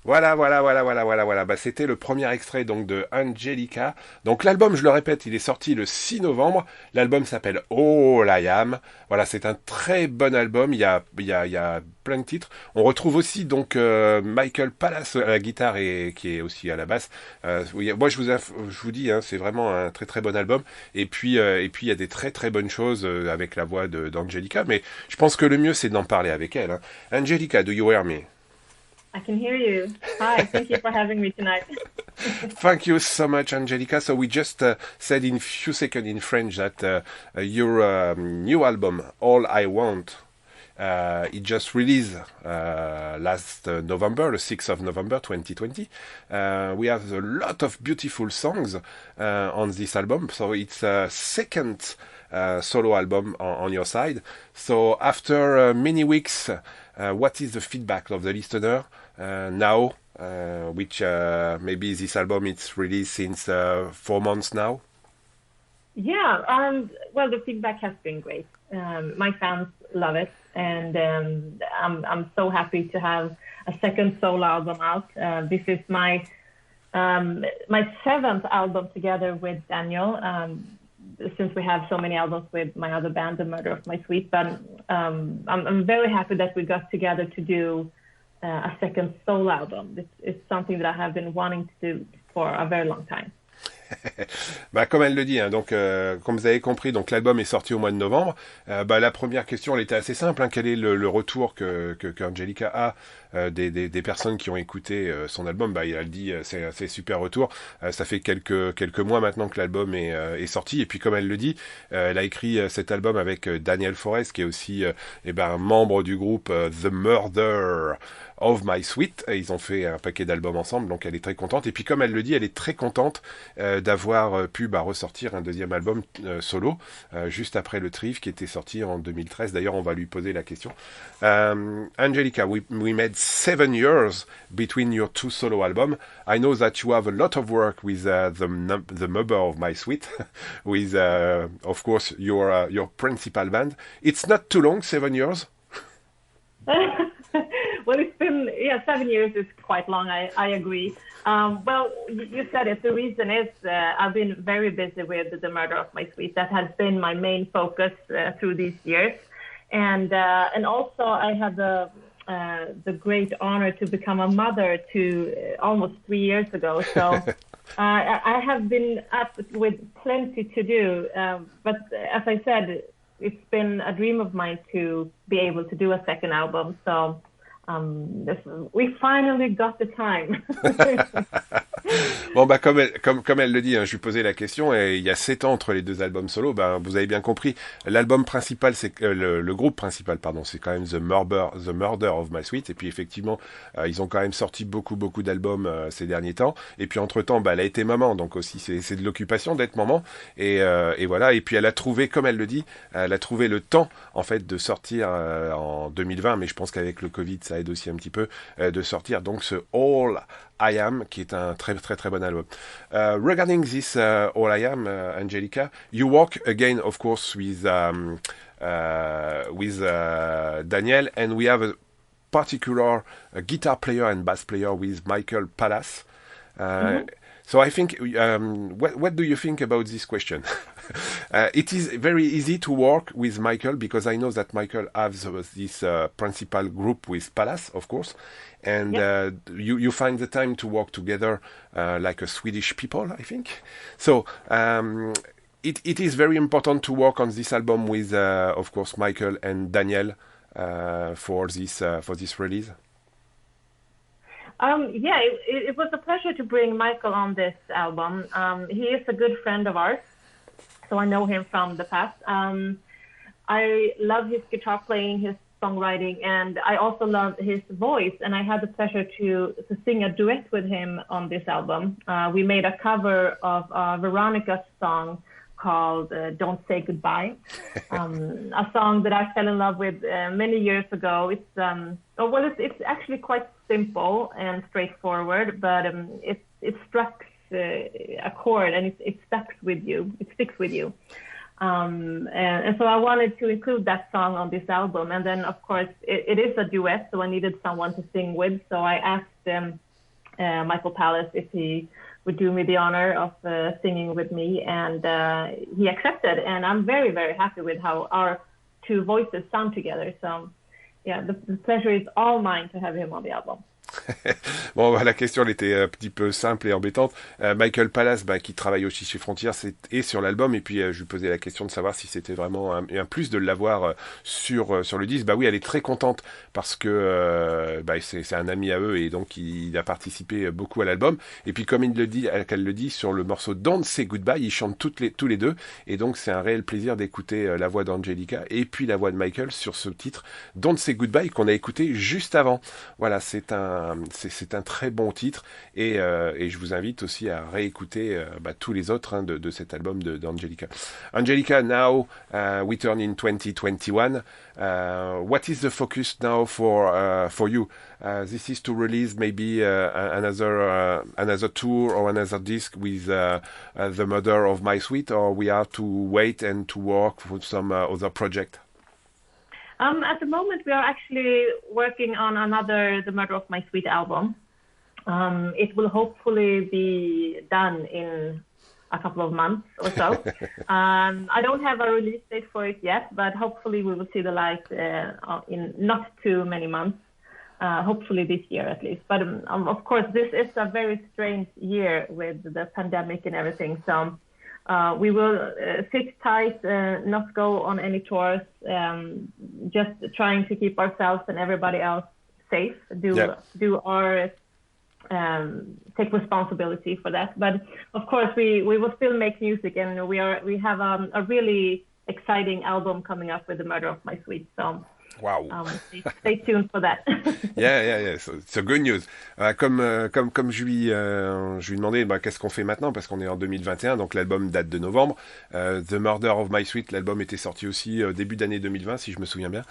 Voilà. Bah, c'était le premier extrait donc de Angelica. Donc l'album, je le répète, il est sorti le 6 novembre. L'album s'appelle All I Am. Voilà, c'est un très bon album. Il y a plein de titres. On retrouve aussi donc Michael Pallas à la guitare et qui est aussi à la basse. Oui, moi je vous dis, hein, c'est vraiment un très très bon album. Et puis il y a des très très bonnes choses avec la voix d'Angelica. Mais je pense que le mieux c'est d'en parler avec elle. Hein. Angelica, do you hear me? I can hear you. Hi, thank you for having me tonight. Thank you so much, Angelica. So we just said in few seconds in French that your new album, All I Want, it just released last November, the 6th of November 2020. We have a lot of beautiful songs on this album. So it's a second solo album on your side. So after many weeks, what is the feedback of the listener now? Which maybe this album it's released since 4 months now. Yeah, well, the feedback has been great. My fans love it, and I'm so happy to have a second solo album out. This is my seventh album together with Daniel. Since we have so many albums with my other band, The Murder of My Sweet, but I'm very happy that we got together to do a second solo album. It's something that I have been wanting to do for a very long time. Bah, comme elle le dit, hein, donc comme vous avez compris, donc l'album est sorti au mois de novembre. Bah, la première question, elle était assez simple. Hein, quel est le retour que Angelica a des personnes qui ont écouté son album? Bah, elle dit c'est super retour. Ça fait quelques mois maintenant que l'album est sorti. Et puis comme elle le dit, elle a écrit cet album avec Daniel Flores, qui est aussi membre du groupe The Murder of My Sweet. Et ils ont fait un paquet d'albums ensemble, donc elle est très contente. Et puis comme elle le dit, elle est très contente d'avoir pu ressortir un deuxième album solo juste après le Triv qui était sorti en 2013. D'ailleurs, on va lui poser la question. Angelica, we made 7 years between your two solo albums. I know that you have a lot of work with the Member of My Sweet, with of course your principal band. It's not too long, 7 years. Well, it's been, yeah, 7 years is quite long. I agree. Well, you said it. The reason is I've been very busy with the murder of my sweet. That has been my main focus through these years, and also I had the great honor to become a mother to almost 3 years ago. So I have been up with plenty to do. But as I said, it's been a dream of mine to be able to do a second album. So we finally got the time. Bon, bah, comme elle le dit, hein, je lui posais la question, et il y a 7 ans entre les deux albums solo. Ben, vous avez bien compris, l'album principal, c'est le groupe principal, pardon, c'est quand même The Murder of My Sweet. Et puis effectivement, ils ont quand même sorti beaucoup d'albums ces derniers temps. Et puis entre temps, bah, elle a été maman, donc aussi c'est de l'occupation d'être maman. Et voilà. Et puis elle a trouvé, comme elle le dit, elle a trouvé le temps en fait de sortir en 2020. Mais je pense qu'avec le Covid, ça aide aussi un petit peu de sortir donc ce All I Am, qui est un très bon album. Regarding this All I Am, Angelica, you work again, of course, with Daniel, and we have a particular guitar player and bass player with Michael Pallas. Mhm. So I think, what do you think about this question? It is very easy to work with Michael because I know that Michael has this principal group with Palace, of course, and Yep. you find the time to work together like a Swedish people, I think. So it is very important to work on this album with, of course, Michael and Daniel for this release. Yeah, it was a pleasure to bring Michael on this album. He is a good friend of ours, so I know him from the past. I love his guitar playing, his songwriting, and I also love his voice. And I had the pleasure to sing a duet with him on this album. We made a cover of Veronica's song called "Don't Say Goodbye," a song that I fell in love with many years ago. It's actually quite simple and straightforward, but it struck a chord and it sticks with you. It sticks with you. And so I wanted to include that song on this album. And then, of course, it is a duet, so I needed someone to sing with. So I asked Michael Palace if he would do me the honor of singing with me, and he accepted. And I'm very, very happy with how our two voices sound together. So, yeah, the pleasure is all mine to have him on the album. Bon, la question elle était un petit peu simple et embêtante. Michael Palace, qui travaille aussi chez Frontiers, est sur l'album. Et puis je lui posais la question de savoir si c'était vraiment un plus de l'avoir sur le disque. Bah oui, elle est très contente parce que c'est un ami à eux et donc il a participé beaucoup à l'album. Et puis comme qu'elle le dit sur le morceau Don't Say Goodbye, ils chantent tous les deux. Et donc c'est un réel plaisir d'écouter la voix d'Angelica et puis la voix de Michael sur ce titre Don't Say Goodbye qu'on a écouté juste avant. Voilà, c'est un très bon titre et je vous invite aussi à réécouter tous les autres de cet album d'Angelica. Angelica, now we turn in 2021. What is the focus now for you? This is to release maybe another tour or another disc with the mother of my sweet, or we have to wait and to work for some other project? At the moment, we are actually working on The Murder of My Sweet album. It will hopefully be done in a couple of months or so. I don't have a release date for it yet, but hopefully we will see the light in not too many months. Hopefully this year at least. But of course, this is a very strange year with the pandemic and everything. So we will sit tight, not go on any tours, just trying to keep ourselves and everybody else safe, do our take responsibility for that. But of course, we will still make music, and we have a really exciting album coming up with The Murder of My Sweet. So Wow. Stay tuned for that. Yeah. So good news. Comme je lui demandais qu'est-ce qu'on fait maintenant parce qu'on est en 2021, donc l'album date de novembre. The Murder of My Sweet, l'album était sorti aussi début d'année 2020 si je me souviens bien.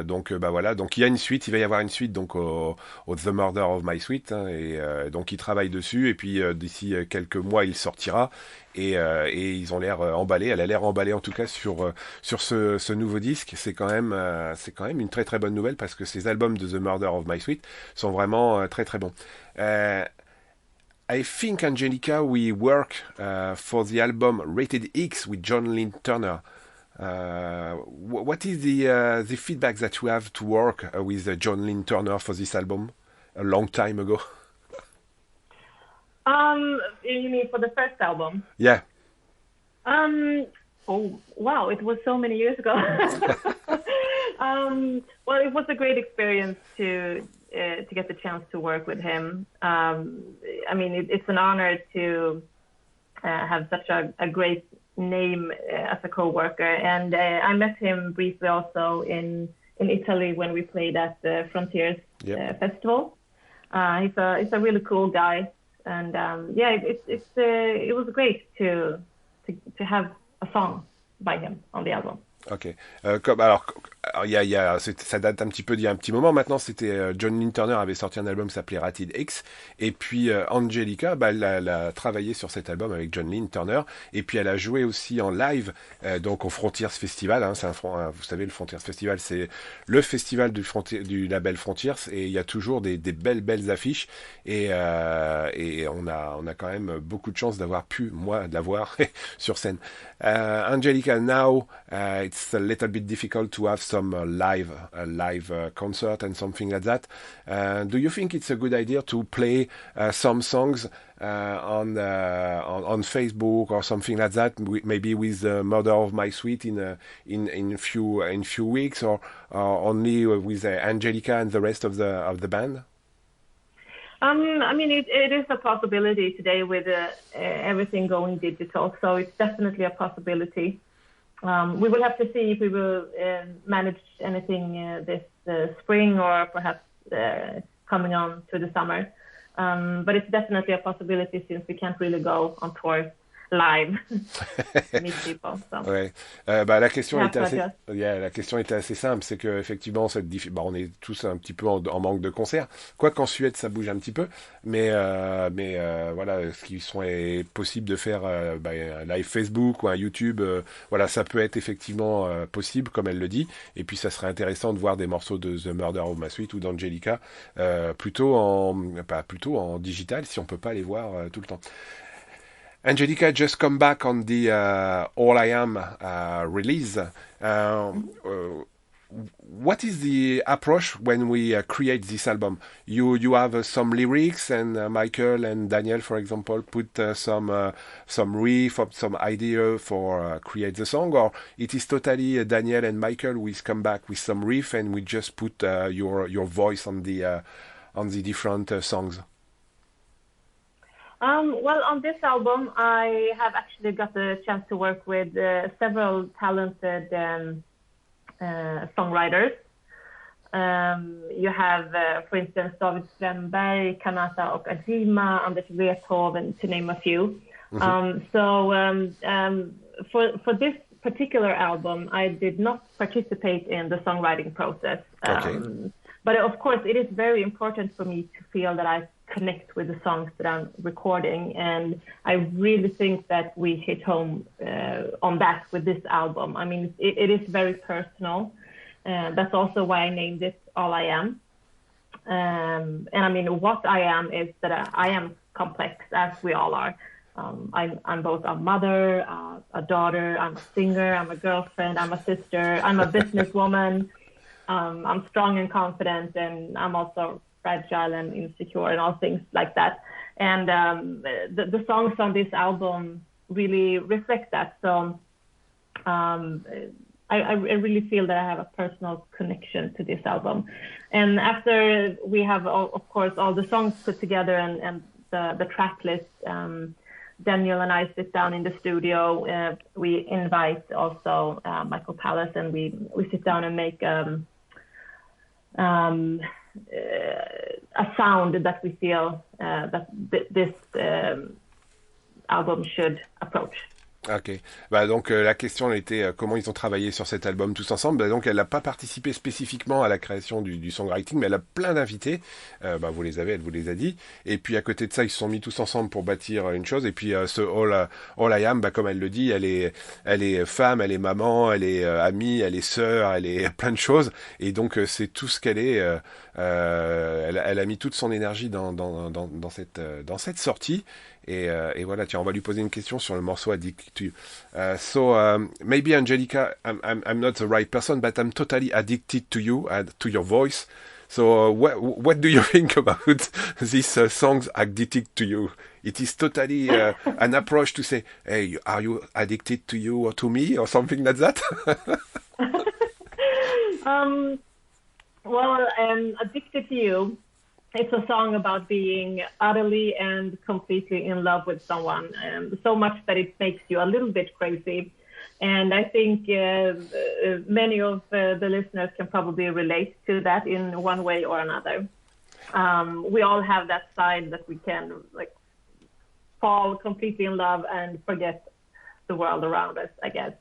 Donc voilà, donc il y a une suite, il va y avoir une suite donc au The Murder of My Sweet et donc il travaille dessus et puis d'ici quelques mois il sortira. Et ils ont l'air emballés, elle a l'air emballée en tout cas sur ce nouveau disque. C'est quand même une très très bonne nouvelle parce que ces albums de The Murder of My Sweet sont vraiment très très bons. I think Angelica, we work for the album Rated X with John Lynn Turner. What is the feedback that you have to work with John Lynn Turner for this album a long time ago? You mean for the first album? Yeah. Oh wow, it was so many years ago. Well, it was a great experience to get the chance to work with him. I mean, it's an honor to have such a great name as a co-worker, and I met him briefly also in Italy when we played at the Frontiers Festival. He's a really cool guy. And it was great to have a song by him on the album. Ok. Ça date un petit peu d'il y a un petit moment. Maintenant, c'était John Lynn Turner avait sorti un album qui s'appelait Rated X. Et puis Angelica, elle a travaillé sur cet album avec John Lynn Turner. Et puis elle a joué aussi en live, donc au Frontiers Festival. Hein, vous savez, le Frontiers Festival, c'est le festival du label Frontiers. Et il y a toujours des belles affiches. Et on a quand même beaucoup de chance de la voir sur scène. Angelica, now it's a little bit difficult to have some live concert and something like that. Do you think it's a good idea to play some songs on Facebook or something like that, maybe with the Murder of My Sweet in few weeks, or only with Angelica and the rest of the band? I mean, it is a possibility today with everything going digital, so it's definitely a possibility. We will have to see if we will manage anything this spring or perhaps coming on to the summer. But it's definitely a possibility since we can't really go on tours. live to meet people. So Ouais. La question that's était what assez, just. la question était assez simple, c'est que effectivement, on est tous un petit peu en manque de concerts. Quoi qu'en Suède, ça bouge un petit peu, voilà, ce qui est possible de faire, un live Facebook ou un YouTube, voilà, ça peut être effectivement possible, comme elle le dit. Et puis, ça serait intéressant de voir des morceaux de The Murder of My Sweet ou d'Angelica, plutôt en digital, si on peut pas les voir tout le temps. Angelica just come back on the All I Am release. What is the approach when we create this album? You have some lyrics, and Michael and Daniel, for example, put some riff or some idea for create the song, or it is totally Daniel and Michael we come back with some riff and we just put your voice on the different songs. Well, on this album, I have actually got the chance to work with several talented songwriters. You have, for instance, David Strömberg, Kanata och Ajima, Anders Wrethov, to name a few. For this particular album, I did not participate in the songwriting process. Okay. But of course, it is very important for me to feel that I connect with the songs that I'm recording, and I really think that we hit home on that with this album. I mean, it is very personal. That's also why I named it All I Am. And I mean, what I am is that I am complex, as we all are. I'm both a mother, a daughter, I'm a singer, I'm a girlfriend, I'm a sister, I'm a businesswoman. I'm strong and confident, and I'm also fragile and insecure and all things like that. And the songs on this album really reflect that. So I really feel that I have a personal connection to this album. And after we have, of course, all the songs put together and the track list, Daniel and I sit down in the studio. We invite also Michael Palace, and we sit down and make a sound that we feel that this album should approach. Ok. Donc la question était comment ils ont travaillé sur cet album tous ensemble. Donc elle n'a pas participé spécifiquement à la création du songwriting, mais elle a plein d'invités. Vous les avez, elle vous les a dit. Et puis à côté de ça, ils se sont mis tous ensemble pour bâtir une chose. Et puis ce All I Am, comme elle le dit, elle est femme, elle est maman, elle est amie, elle est sœur, elle est plein de choses. Et donc c'est tout ce qu'elle est. Elle a mis toute son énergie dans cette sortie. Et voilà, tiens, on va lui poser une question sur le morceau Addicted to You. Maybe Angelica, I'm not the right person, but I'm totally addicted to you and to your voice. So what do you think about this song's Addicted to You? It is totally an approach to say, hey, are you addicted to you or to me or something like that? Addicted to You. It's a song about being utterly and completely in love with someone, so much that it makes you a little bit crazy. And I think many of the listeners can probably relate to that in one way or another. We all have that side that we can fall completely in love and forget the world around us, I guess.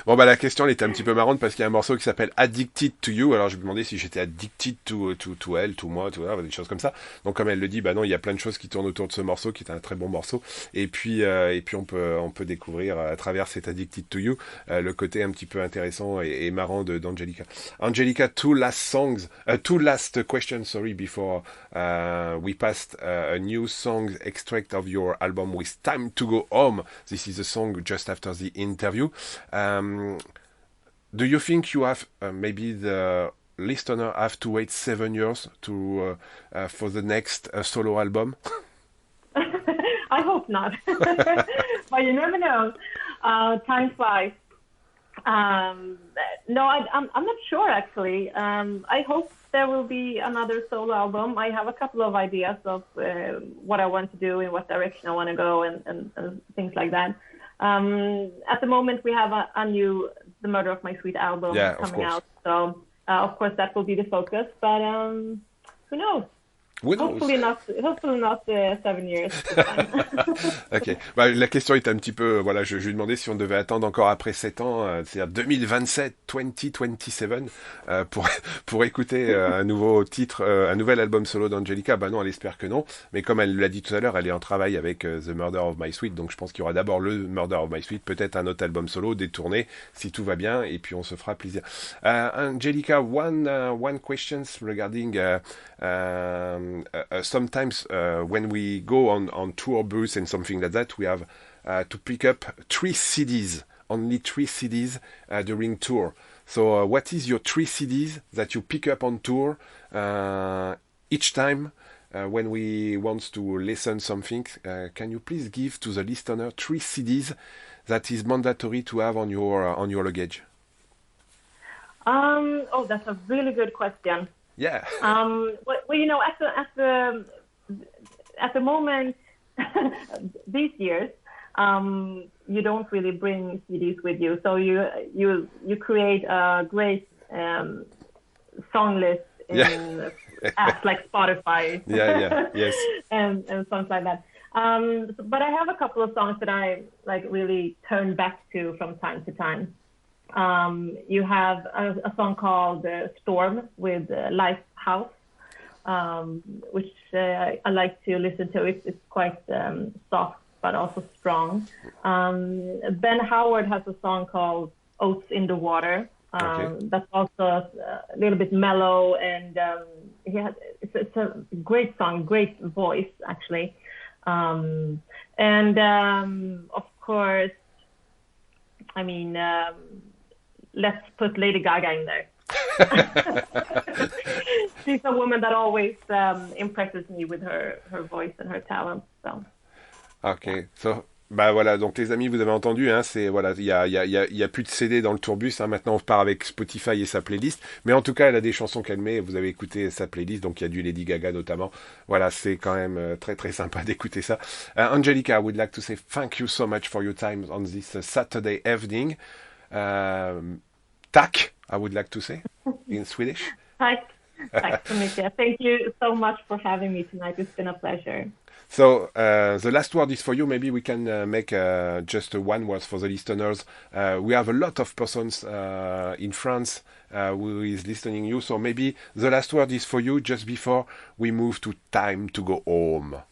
La question elle était un petit peu marrante parce qu'il y a un morceau qui s'appelle Addicted to You. Alors je me demandais si j'étais addicted to elle, to moi, des choses comme ça. Donc comme elle le dit, non, il y a plein de choses qui tournent autour de ce morceau qui est un très bon morceau. Et puis on peut découvrir à travers cet Addicted to You le côté un petit peu intéressant et marrant d'Angelica. Angelica, two last questions, sorry, before we passed a new song extract of your album with Time to Go Home. This is a song just after the interview. Do you think you have maybe the listener have to wait 7 years to for the next solo album? I hope not, but you never know. Time flies. No, I'm not sure actually. I hope there will be another solo album. I have a couple of ideas of what I want to do, in what direction I want to go, and things like that. At the moment, we have a new The Murder of My Sweet album coming out. So, of course, that will be the focus. But who knows? Who knows? Hopefully not 7 years. This time. Ok. Bah, la question est un petit peu, voilà, je lui demandais si on devait attendre encore après 7 ans, c'est-à-dire 2027, 2027, pour pour écouter un nouveau titre, un nouvel album solo d'Angelica. Bah non, elle espère que non. Mais comme elle l'a dit tout à l'heure, elle est en travail avec The Murder of My Sweet, donc je pense qu'il y aura d'abord le Murder of My Sweet, peut-être un autre album solo, des tournées, si tout va bien, et puis on se fera plaisir. Angelica, one questions regarding sometimes when we go on tour bus and something like that, we have to pick up 3 CDs, only 3 CDs during tour. So what is your 3 CDs that you pick up on tour each time when we want to listen something? Can you please give to the listener 3 CDs that is mandatory to have on your luggage? Oh, that's a really good question. Yeah. Well, you know, at the moment, these years, you don't really bring CDs with you, so you create a great song list in apps like Spotify. Yes. and songs like that. But I have a couple of songs that I like really turn back to from time to time. You have a song called Storm with Lifehouse, which I like to listen to. It's quite soft, but also strong. Ben Howard has a song called Oats in the Water. Okay. That's also a little bit mellow, and it's a great song, great voice, actually. And of course, I mean, let's put Lady Gaga in there. She's a woman that always impresses me with her voice and her talent. So. Ok. So, bah voilà, donc les amis, vous avez entendu, hein, c'est voilà, il y a plus de CD dans le tourbus, hein, maintenant on repart avec Spotify et sa playlist. Mais en tout cas, elle a des chansons qu'elle met. Vous avez écouté sa playlist, donc il y a du Lady Gaga notamment. Voilà, c'est quand même très très sympa d'écouter ça. Angelica, I would like to say thank you so much for your time on this Saturday evening. Tack, I would like to say in Swedish. Tack så mycket. Thank you so much for having me tonight. It's been a pleasure. So the last word is for you. Maybe we can make just one word for the listeners. We have a lot of persons in France who is listening you. So maybe the last word is for you just before we move to time to go home.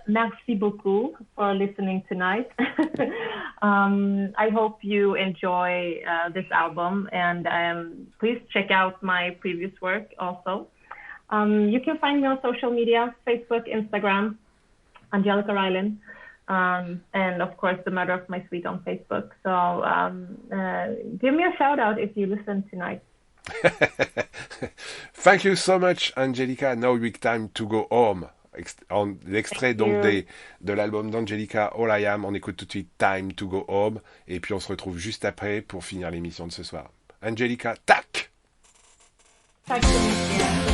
Merci beaucoup for listening tonight. I hope you enjoy this album, and please check out my previous work also. You can find me on social media, Facebook, Instagram, Angelica Rylin, and of course, The Murder of My Sweet on Facebook. So give me a shout out if you listen tonight. Thank you so much, Angelica. Now it's time to go home. L'extrait donc de l'album d'Angelica, All I Am. On écoute tout de suite Time to Go Home. Et puis on se retrouve juste après pour finir l'émission de ce soir. Angelica, tac! Tack så mycket.